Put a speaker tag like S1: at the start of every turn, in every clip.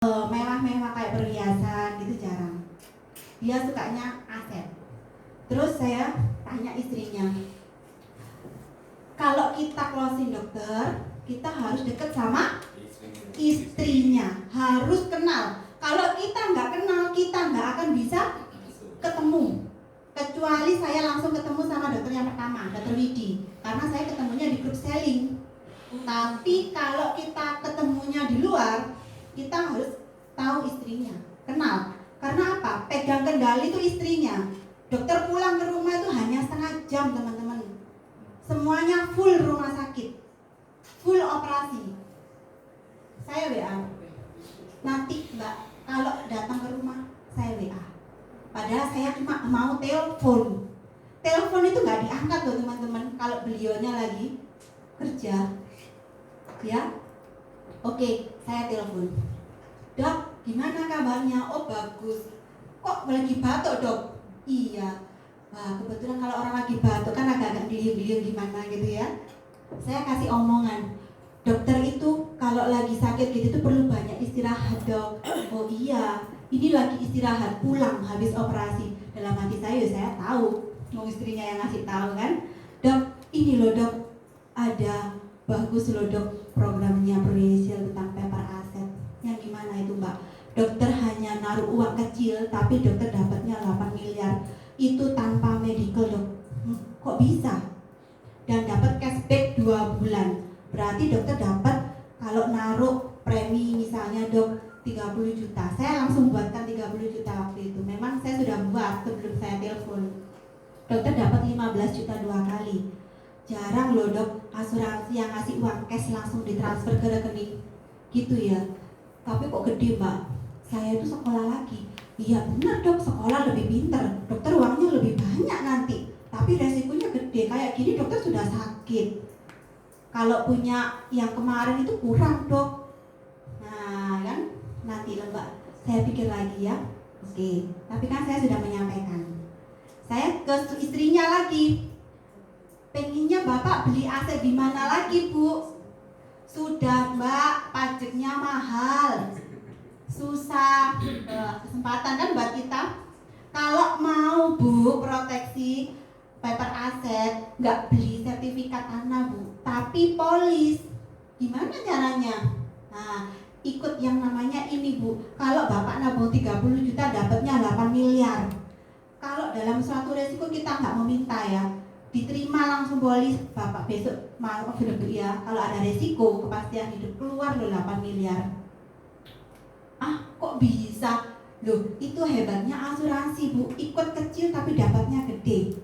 S1: mewah-mewah kayak perhiasan gitu jarang. Dia sukanya aset. Terus saya tanya istrinya, kalau kita closing dokter, kita harus deket sama istrinya, harus kenal. Kalau kita nggak kenal, kita nggak akan bisa ketemu. Kecuali saya langsung ketemu sama dokter yang pertama, dokter Widi, karena saya ketemunya di grup selling. Tapi kalau kita ketemunya di luar, kita harus tahu istrinya, kenal. Karena apa? Pegang kendali itu istrinya. Dokter pulang ke rumah itu hanya setengah jam, teman-teman. Semuanya full rumah sakit, full operasi. Saya WA. Nanti Mbak, kalau datang ke rumah, saya WA. Padahal saya cuma mau telepon. Telepon itu nggak diangkat loh teman-teman. Kalau beliaunya lagi kerja, ya. Oke, saya telepon. Dok, gimana kabarnya? Oh bagus. Kok lagi batuk dok? Iya. Wah kebetulan kalau orang lagi batuk kan agak-agak beliau-beliau gimana gitu ya. Saya kasih omongan. Dokter itu kalau lagi sakit gitu tuh perlu banyak istirahat dok. Oh iya. Ini lagi istirahat pulang habis operasi. Dalam hati saya tahu. Mau istrinya yang ngasih tahu kan. Dok, ini loh dok. Ada bagus loh dok programnya Prudential tentang paper aset. Yang gimana itu mbak? Dokter hanya naruh uang kecil tapi dokter dapatnya 8 miliar. Itu tanpa medical dok. Kok bisa? Dan dapat cashback 2 bulan. Berarti dokter dapat kalau naruh premi misalnya dok 30 juta. Saya langsung buatkan 30 juta waktu itu. Memang saya sudah buat sebelum saya telepon. Dokter dapat 15 juta 2 kali. Jarang loh dok asuransi yang ngasih uang cash langsung ditransfer ke rekening. Gitu ya. Tapi kok gede mbak? Saya itu sekolah lagi. Iya benar dok, sekolah lebih pintar. Dokter uangnya lebih banyak nanti. Tapi resikonya gede. Kayak gini dokter sudah sakit. Kalau punya yang kemarin itu kurang dok. Nah kan nanti lah mbak. Saya pikir lagi ya. Oke. Tapi kan saya sudah menyampaikan. Saya ke istrinya lagi. Pengennya bapak beli aset di mana lagi bu? Sudah mbak, pajaknya mahal, susah, kesempatan kan buat kita. Kalau mau bu proteksi paper aset, nggak beli sertifikat tanah bu, tapi polis. Gimana caranya? Nah, ikut yang namanya ini bu. Kalau bapak nabung 30 juta dapatnya 8 miliar. Kalau dalam suatu resiko kita nggak meminta ya, diterima langsung polis, bapak besok mau bu ya, kalau ada resiko kepastian hidup keluar loh 8 miliar. Ah kok bisa? Loh itu hebatnya asuransi bu, ikut kecil tapi dapatnya gede.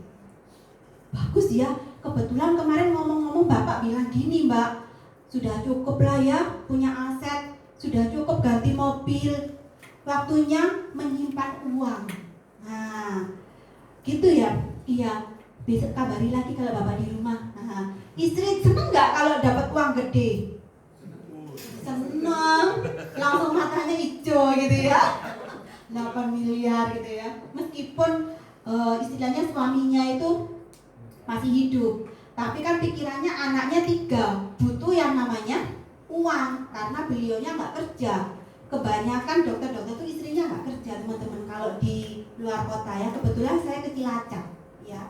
S1: Bagus ya, kebetulan kemarin ngomong-ngomong bapak bilang gini mbak, sudah cukup lah ya punya aset, sudah cukup ganti mobil, waktunya menyimpan uang. Nah gitu ya, iya. Besok kabari lagi kalau bapak di rumah. Nah, istri seneng nggak kalau dapat uang gede? Seneng, langsung matanya hijau gitu ya. 8 miliar gitu ya. Meskipun istilahnya suaminya itu masih hidup, tapi kan pikirannya anaknya 3, butuh yang namanya uang karena beliaunya nggak kerja. Kebanyakan dokter-dokter itu istrinya nggak kerja teman-teman. Kalau di luar kota ya, kebetulan saya ke Cilacap ya.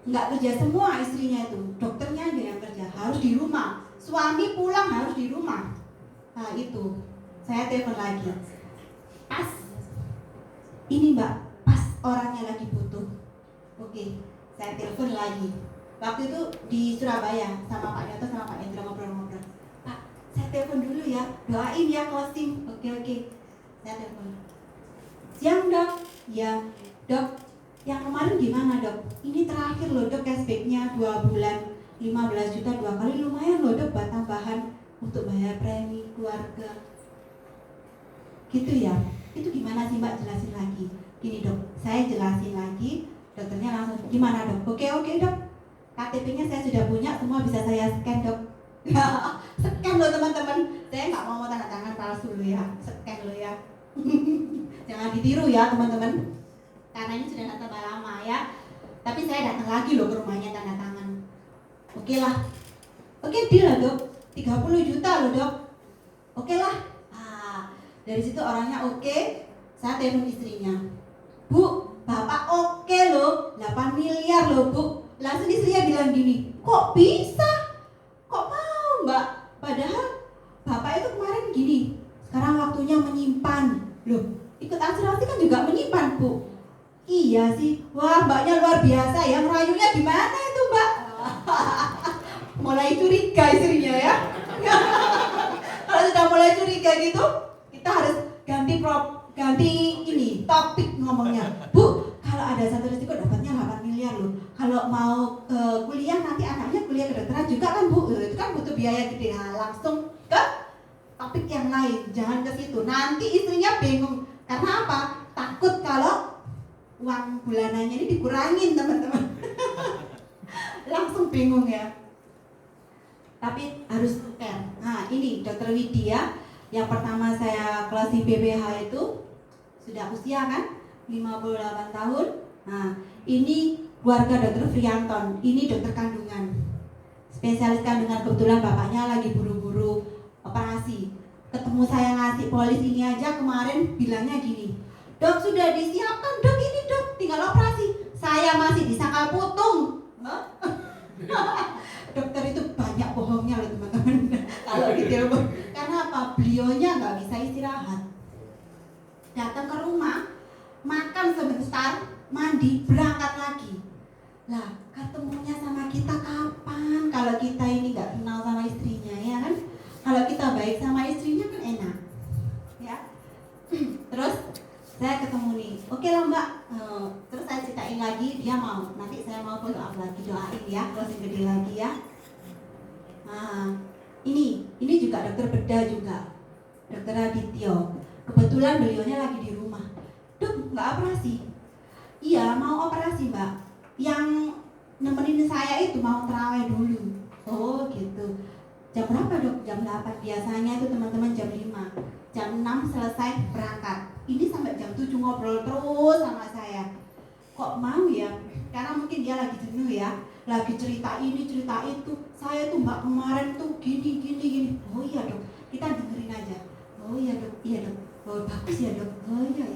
S1: Nggak kerja semua istrinya itu, dokternya aja yang kerja, harus di rumah. Suami pulang harus di rumah. Nah itu, saya telepon lagi. Pas, ini mbak, pas orangnya lagi butuh. Oke, saya telepon lagi. Waktu itu di Surabaya sama Pak Nyoto sama Pak Endra ngobrol-ngobrol. Pak, saya telepon dulu ya, doain ya closing. Oke, saya telepon. Siang dok, ya dok. Yang kemarin gimana dok? Ini terakhir loh dok cashbacknya 2 bulan 15 juta 2 kali, lumayan loh dok buat tambahan untuk bayar premi keluarga. Gitu ya? Itu gimana sih mbak, jelasin lagi. Gini dok, saya jelasin lagi. Dokternya langsung, gimana dok? Oke dok, KTP-nya saya sudah punya, semua bisa saya scan dok. Scan loh teman-teman. Saya nggak mau tanda tangan palsu loh ya, scan loh ya. Jangan ditiru ya teman-teman. Karena ini sudah tambah lama ya. Tapi saya datang lagi loh ke rumahnya tanda tangan. Oke lah. Oke deal lah dok. 30 juta loh dok. Oke lah. Dari situ orangnya oke, saya telepon istrinya. Bu, bapak oke loh, 8 miliar loh bu. Langsung istrinya bilang gini, kok bisa? Kok mau mbak? Padahal bapak itu kemarin gini, sekarang waktunya menyimpan. Loh, ikut asuransi kan juga menyimpan bu. Iya sih, wah mbaknya luar biasa ya, merayunya gimana itu mbak? Mulai curiga istrinya ya. Kalau sudah mulai curiga gitu, kita harus ganti ini topik ngomongnya. Bu, kalau ada satu resiko dapatnya 8 miliar loh. Kalau mau kuliah nanti anaknya kuliah kedokteran juga kan bu, itu kan butuh biaya gede. Nah, langsung ke topik yang lain, jangan ke situ. Nanti istrinya bingung. Karena apa? Takut kalau uang bulanannya ini dikurangin teman-teman. Langsung bingung ya. Tapi harus care. Nah ini Dokter Widya, yang pertama saya kelas di BPH itu sudah usia kan 58 tahun. Nah ini keluarga Dokter Frianton, ini dokter kandungan, spesialis kandungan. Kebetulan bapaknya lagi buru-buru operasi. Ketemu saya ngasih polis ini aja kemarin bilangnya gini, dok sudah disiapkan dok, ini dok tinggal operasi. Saya masih disangkal putung. Dokter itu banyak bohongnya loh teman-teman. Kalau di telepon, karena apa? Beliaunya nggak bisa istirahat. Datang ke rumah, makan sebentar, mandi, berangkat lagi. Lah, ketemunya sama kita kapan? Kalau kita ini nggak kenal sama istrinya, ya kan? Kalau kita baik sama istrinya kan enak, ya. Terus saya ketemu nih, oke lah mbak. Terus saya ceritain lagi, dia mau. Nanti saya mau follow up lagi, doain ya, closing gede lagi ya. Nah, ini juga dokter bedah juga, dokter Adityo. Kebetulan beliaunya lagi di rumah. Dok, nggak operasi? Iya, mau operasi mbak. Yang nemenin saya itu mau terawih dulu. Oh gitu. Jam berapa dok? Jam 8. Biasanya itu teman-teman jam 5. Jam 6 selesai berangkat. Ini sampai jam 7 ngobrol terus sama saya. Kok mau ya? Karena mungkin dia lagi jenuh ya. Lagi cerita ini, cerita itu. Saya tuh mbak kemarin tuh gini. Oh iya dok, kita dengerin aja. Oh iya dok, iya dok. Oh bagus ya dok. Oh iya.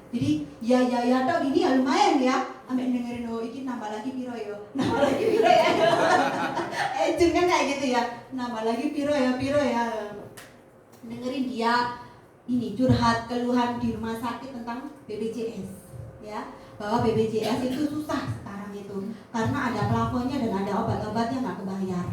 S1: Jadi ya dok, ini ya lumayan ya. Ambil dengerin, oh ini nambah lagi piro ya. Nambah lagi piro ya. Ejeng kan kayak gitu ya. Nambah lagi piro ya. Dengerin dia ini curhat keluhan di rumah sakit tentang BPJS ya, bahwa BPJS itu susah sekarang itu karena ada plafonnya dan ada obat-obat yang nggak kebayar.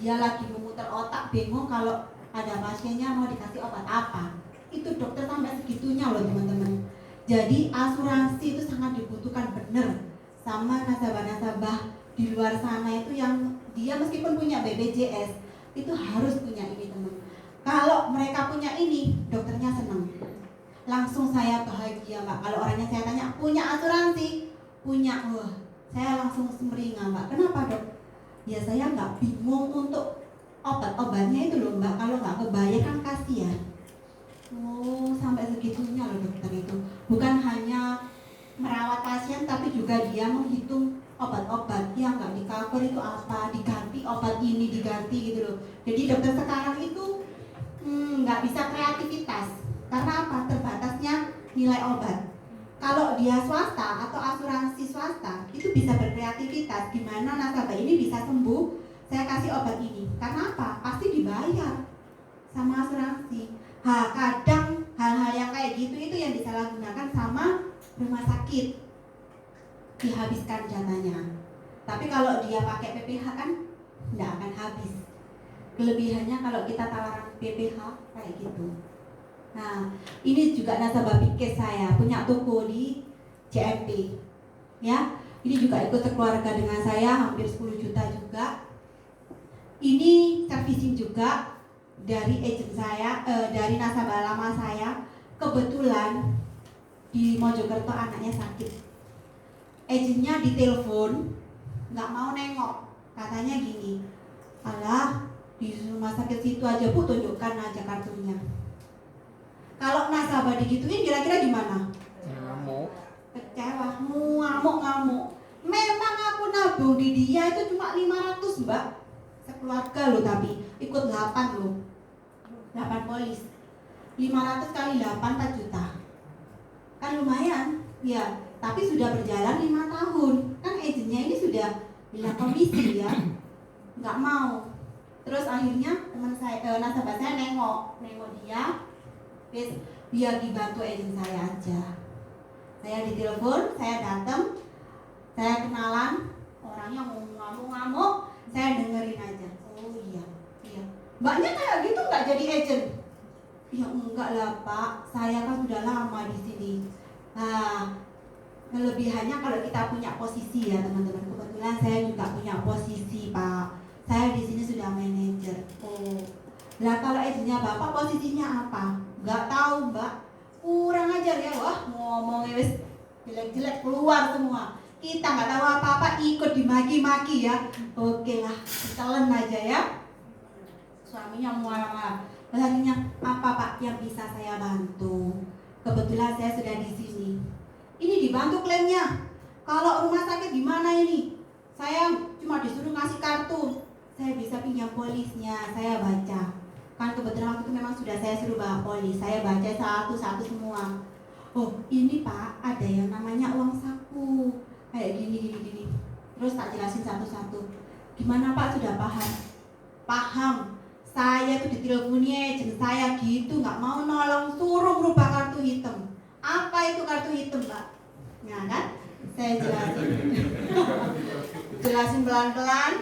S1: Dia lagi memutar otak, bingung kalau ada pasiennya mau dikasih obat apa. Itu dokter sampai segitunya loh teman-teman. Jadi asuransi itu sangat dibutuhkan bener sama nasabah-nasabah di luar sana itu yang dia meskipun punya BPJS itu harus punya ini teman. Kalau mereka punya ini, dokternya senang. Langsung saya bahagia mbak. Kalau orangnya saya tanya, punya asuransi? Punya. Wah, saya langsung semeringah mbak. Kenapa dok? Ya saya nggak bingung untuk obat-obatnya itu loh mbak. Kalau nggak kebayar kan kasihan. Oh, sampai segitunya loh dokter itu. Bukan hanya merawat pasien, tapi juga dia menghitung obat-obat yang nggak di cover itu apa, diganti obat ini, diganti gitu loh. Jadi dokter sekarang itu nggak bisa kreativitas. Karena apa? Terbatasnya nilai obat. Kalau dia swasta atau asuransi swasta itu bisa berkreativitas. Gimana nasabah ini bisa sembuh? Saya kasih obat ini. Karena apa? Pasti dibayar sama asuransi. Kadang hal-hal yang kayak gitu itu yang disalahgunakan sama rumah sakit. Dihabiskan datanya. Tapi kalau dia pakai PPH kan nggak akan habis. Kelebihannya kalau kita tawaran PPH kayak gitu. Nah, ini juga nasabah pikir saya punya toko di CMP. Ya, ini juga ikut sekeluarga dengan saya hampir 10 juta juga. Ini servicing juga dari agent saya, dari nasabah lama saya. Kebetulan di Mojokerto anaknya sakit. Agentnya ditelepon, nggak mau nengok. Katanya gini, alah di rumah sakit situ aja bu, tunjukkan aja kartunya. Kalau nasabah digituin kira-kira gimana?
S2: Ngamuk.
S1: Kecewa, ngamuk. Memang aku nabung di dia itu cuma 500 mbak. Sekeluarga loh, tapi ikut 8 loh. 8 polis. 500 kali 8 4 juta. Kan lumayan, ya. Tapi sudah berjalan 5 tahun. Kan agennya ini sudah bilang komisi ya. Nggak mau. Terus akhirnya teman saya, nasabah saya nengok dia. Biar dibantu agen saya aja. Saya ditelepon, saya datang, saya kenalan, orangnya ngamuk-ngamuk, saya dengerin aja. Oh iya. Mbaknya kayak gitu nggak jadi agent? Ya enggak lah Pak, saya kan sudah lama di sini. Nah, kelebihannya kalau kita punya posisi ya teman-teman. Kebetulan saya juga punya posisi Pak. Saya di sini sudah manajer. Oh, lah kalau agentnya Bapak posisinya apa? Nggak tahu Mbak. Kurang ajar ya, wah ngomongnya wis jelek-jelek keluar semua. Kita nggak tahu apa-apa ikut dimaki-maki ya. Oke lah, telan aja ya. Suaminya marah-marah. Akhirnya apa Pak yang bisa saya bantu? Kebetulan saya sudah di sini. Ini dibantu klaimnya. Kalau rumah sakit di mana ini? Saya cuma disuruh ngasih kartu. Saya bisa pinjam polisnya, saya baca. Kan kebetulan waktu itu memang sudah saya suruh bawa polis. Saya baca satu-satu semua. Oh ini Pak, ada yang namanya uang saku. Kayak gini. Terus tak jelasin satu-satu. Gimana Pak, sudah paham? Paham. Saya tuh diteleponi agent saya gitu, nggak mau nolong, suruh merubah kartu hitam. Apa itu kartu hitam Pak? Nah kan, saya jelasin pelan-pelan.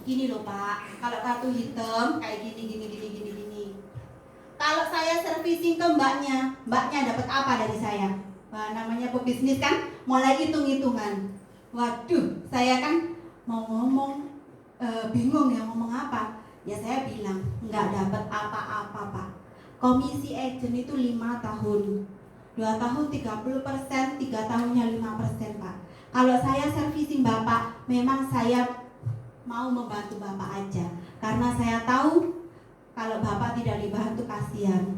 S1: Gini loh Pak, kalau kartu hitam kayak gini. Kalau saya servicing ke mbaknya dapat apa dari saya? Wah, namanya pebisnis kan, mulai hitung-hitungan. Waduh, saya kan mau ngomong bingung ya ngomong apa. Ya saya bilang nggak dapat apa-apa Pak. Komisi agent itu 5 tahun, 2 tahun 30%, 3 tahunnya 5% Pak. Kalau saya servicing Bapak, memang saya mau membantu Bapak aja. Karena saya tahu kalau Bapak tidak dibantu kasihan.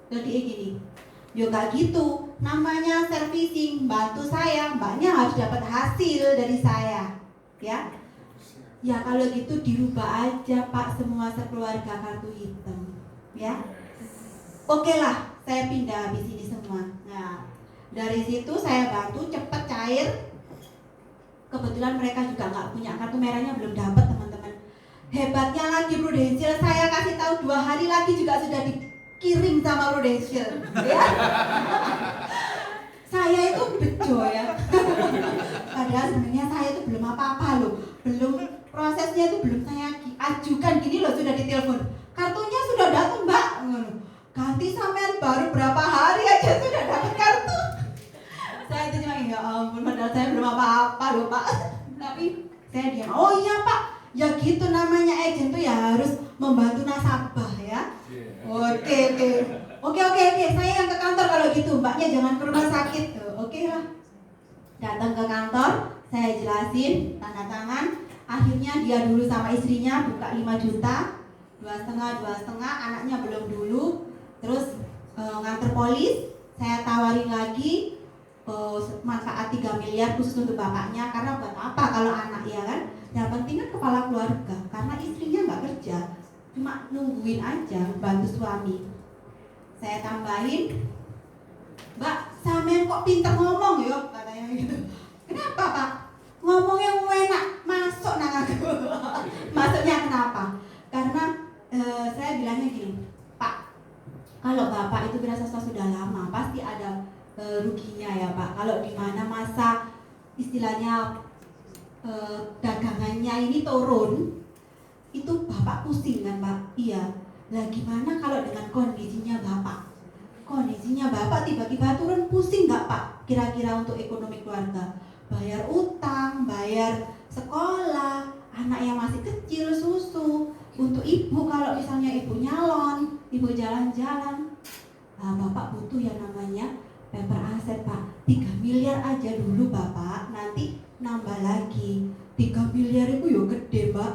S1: Jadi gini, juga gitu. Namanya servicing, bantu saya, mbaknya harus dapat hasil dari saya, ya. Ya kalau gitu dirubah aja Pak semua sekeluarga kartu hitam, ya. Oke lah, saya pindah habis ini semua. Nah, dari situ saya bantu cepet cair. Kebetulan mereka juga nggak punya kartu merahnya, belum dapat teman-teman. Hebatnya lagi Prudential, saya kasih tahu 2 hari lagi juga sudah dikirim sama Prudential, ya. Saya itu bejo ya. Padahal sebenarnya saya itu belum apa-apa loh, belum prosesnya itu belum saya ajukan, gini loh sudah ditelepon. Kartunya sudah datang Mbak. Ganti sampean baru berapa hari aja sudah dapat kartu. Saya itu cuma ya ampun, padahal saya belum apa-apa loh Pak. Tapi saya diam. Oh iya Pak, ya gitu namanya agent tuh ya harus membantu nasabah ya. Oke. Saya yang ke kantor kalau gitu, mbaknya jangan ke rumah sakit. Oke lah. Datang ke kantor, saya jelasin, tanda tangan. Akhirnya dia dulu sama istrinya buka 5 juta, 2,5, anaknya belum dulu. Terus nganter polis, saya tawarin lagi manfaat 3 miliar khusus untuk bapaknya. Karena buat apa kalau anak ya kan? Yang penting kan kepala keluarga. Karena istrinya nggak kerja, cuma nungguin aja bantu suami. Saya tambahin, Mbak, sampean kok pinter ngomong ya, katanya gitu. Kenapa Pak? Ngomongnya enak, masuk nang aku. Maksudnya kenapa? Karena saya bilangnya gini, Pak, kalau Bapak itu bersama sudah lama, pasti ada ruginya ya Pak. Kalau di mana masa istilahnya dagangannya ini turun, itu Bapak pusing kan Pak? Iya. Nah gimana kalau dengan kondisinya Bapak? Kondisinya Bapak tiba-tiba turun, pusing nggak Pak? Kira-kira untuk ekonomi keluarga, bayar utang, bayar sekolah, anak yang masih kecil, susu, untuk ibu kalau misalnya ibu nyalon, ibu jalan-jalan, nah, Bapak butuh yang namanya paper aset Pak. 3 miliar aja dulu Bapak, nanti nambah lagi. 3 miliar itu ya gede Pak.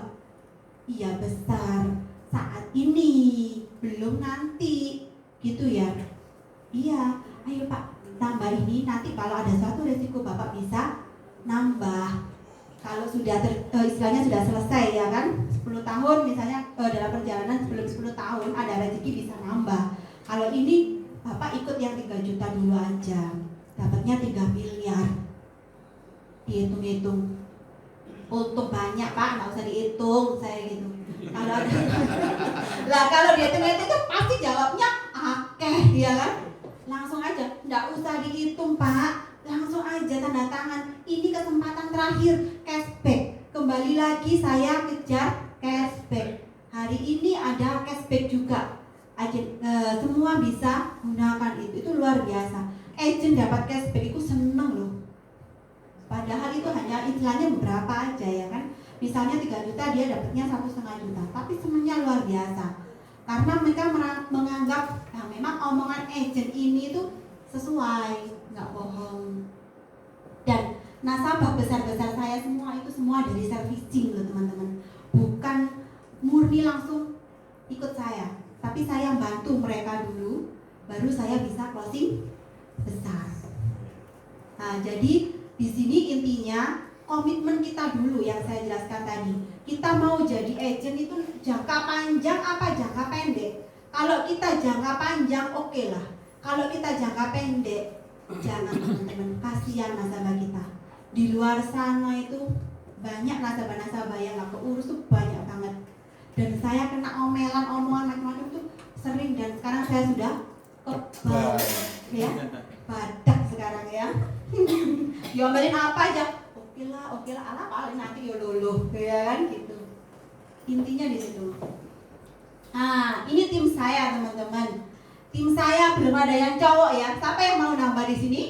S1: Iya besar, saat ini belum nanti, gitu ya. Iya, ayo Pak, tambah ini, nanti kalau ada suatu resiko Bapak bisa nambah. Kalau sudah istilahnya sudah selesai ya kan, 10 tahun misalnya dalam perjalanan sebelum 10 tahun ada rezeki bisa nambah. Kalau ini Bapak ikut yang 3 juta dulu aja, dapatnya 3 miliar. Dihitung-hitung, untung banyak Pak, nggak usah dihitung saya gitu. Kalau lah kalau dihitung-hitung itu pasti jawabnya akeh, ya kan? Langsung aja, nggak usah dihitung Pak, langsung aja tanda tangan. Ini kesempatan terakhir cashback. Kembali lagi saya kejar cashback. Hari ini ada cashback juga. Semua bisa gunakan itu luar biasa. Agent dapat cashback itu seneng loh. Padahal itu hanya istilahnya beberapa aja ya kan. Misalnya 3 juta dia dapatnya 1,5 juta, tapi senangnya luar biasa. Karena mereka menganggap nah memang omongan agent ini itu sesuai, nggak bohong. Dan nasabah besar-besar saya semua itu semua dari servicing loh teman-teman. Bukan murni langsung ikut saya, tapi saya bantu mereka dulu, baru saya bisa closing besar. Nah, jadi di sini intinya komitmen kita dulu yang saya jelaskan tadi. Kita mau jadi agent itu jangka panjang apa jangka pendek? Kalau kita jangka panjang oke lah. Kalau kita jangka pendek jangan teman-teman, kasihan nasabah kita. Di luar sana itu banyak nasabah-nasabah yang gak keurus tuh banyak banget. Dan saya kena omongan macam-macam tuh sering, dan sekarang saya sudah kebal ya, badak sekarang ya. Diomelin apa aja, oke lah, ala paling nanti yo luluh, ya kan gitu. Intinya di situ. Nah, ini tim saya teman-teman. Tim saya belum ada yang cowok ya. Siapa yang mau nambah di sini?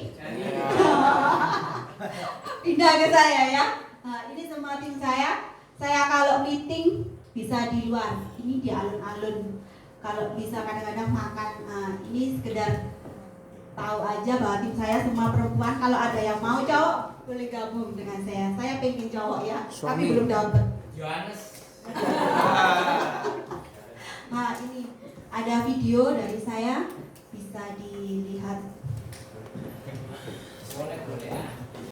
S1: Pindah ke saya ya. Nah, ini semua tim saya. Saya kalau meeting bisa di luar. Ini di alun-alun. Kalau bisa kadang-kadang makan. Nah, ini sekedar tahu aja bahwa tim saya semua perempuan. Kalau ada yang mau cowok boleh gabung dengan saya. Saya pengen cowok ya, tapi belum dapat.
S2: Johannes.
S1: Nah, ini ada video dari saya, bisa dilihat.
S2: Boleh.